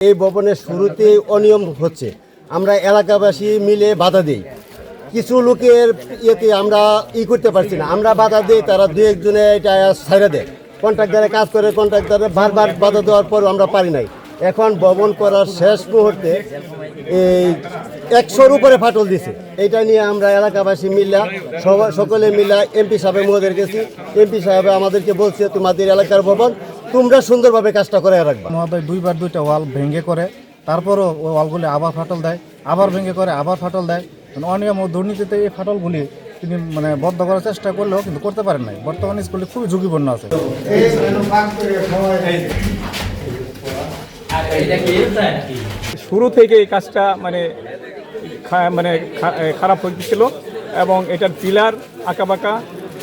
এই ভবনের শুরুতে অনিয়ম হচ্ছে, আমরা এলাকাবাসী মিলে বাধা দিই। কিছু লোকের ইয়েতে আমরা করতে পারছি না, আমরা বাধা দিই, তারা দু একজনে এটা ছাইড়া দেয়। কন্ট্রাক্টারে কাজ করে, কন্ট্রাক্টারে বারবার বাধা দেওয়ার পর আমরা পারি নাই। এখন ভবন করার শেষ মুহূর্তে এই 100-র উপরে ফাটল দিছে। এটা নিয়ে আমরা এলাকাবাসী মিলা সকলে মিলা এমপি সাহেবের মহোদয়ের গেছি। এমপি সাহেব আমাদেরকে বলছে, তোমাদের এলাকার ভবন তোমরা সুন্দরভাবে কাজটা করে রাখবা। মহোদয় দুইবার দুইটা ওয়াল ভেঙে করে, তারপরও ওই ওয়ালগুলি আবার ফাটল দেয়, আবার ভেঙে করে, আবার ফাটল দেয়। অনিয়ম ও দুর্নীতিতে এই ফাটলগুলি তিনি বদ্ধ করার চেষ্টা করলেও কিন্তু করতে পারেন নাই। বর্তমানে স্কুলটি খুবই ঝুঁকিপূর্ণ আছে। শুরু থেকে এই কাজটা খারাপ হয়েছিল এবং এটার পিলার আঁকাবাঁকা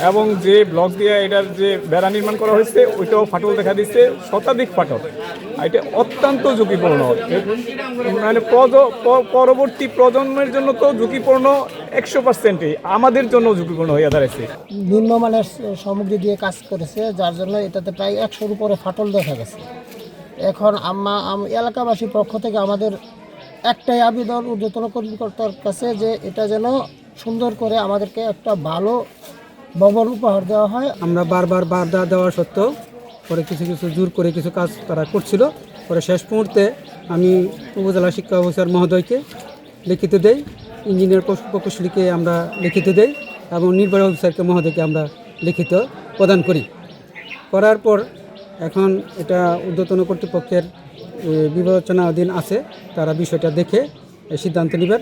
এবং যে ব্লক দিয়ে এটার যে বেড়া নির্মাণ করা হয়েছে ওইটাও ফাটল দেখা দিচ্ছে, শতাধিক ফাটল। এটা অত্যন্ত ঝুঁকিপূর্ণ, পরবর্তী প্রজন্মের জন্য তো ঝুঁকিপূর্ণ 100%, আমাদের জন্য ঝুঁকিপূর্ণ হয়ে দাঁড়াইছে। নিম্নমানের সামগ্রী দিয়ে কাজ করেছে, যার জন্য এটাতে প্রায় 100-র উপরে ফাটল দেখা গেছে। এখন এলাকাবাসীর পক্ষ থেকে আমাদের একটাই আবেদন ঊর্ধ্বতন কর্মকর্তার কাছে, যে এটা যেন সুন্দর করে আমাদেরকে একটা ভালো ভবন উপহার দেওয়া হয়। আমরা বারবার বাধা দেওয়া সত্ত্বেও পরে কিছু জোর করে কিছু কাজ তারা করছিল। পরে শেষ মুহূর্তে আমি উপজেলা শিক্ষা অফিসার মহোদয়কে লিখিত দেই, ইঞ্জিনিয়ার প্রকৌশলীকে আমরা লিখিত দেই এবং নির্বাহী অফিসারকে মহোদয়কে আমরা লিখিত প্রদান করি। করার পর এখন এটা ঊর্ধ্বতন কর্তৃপক্ষের বিবেচনাধীন আছে, তারা বিষয়টা দেখে সিদ্ধান্ত নেবেন।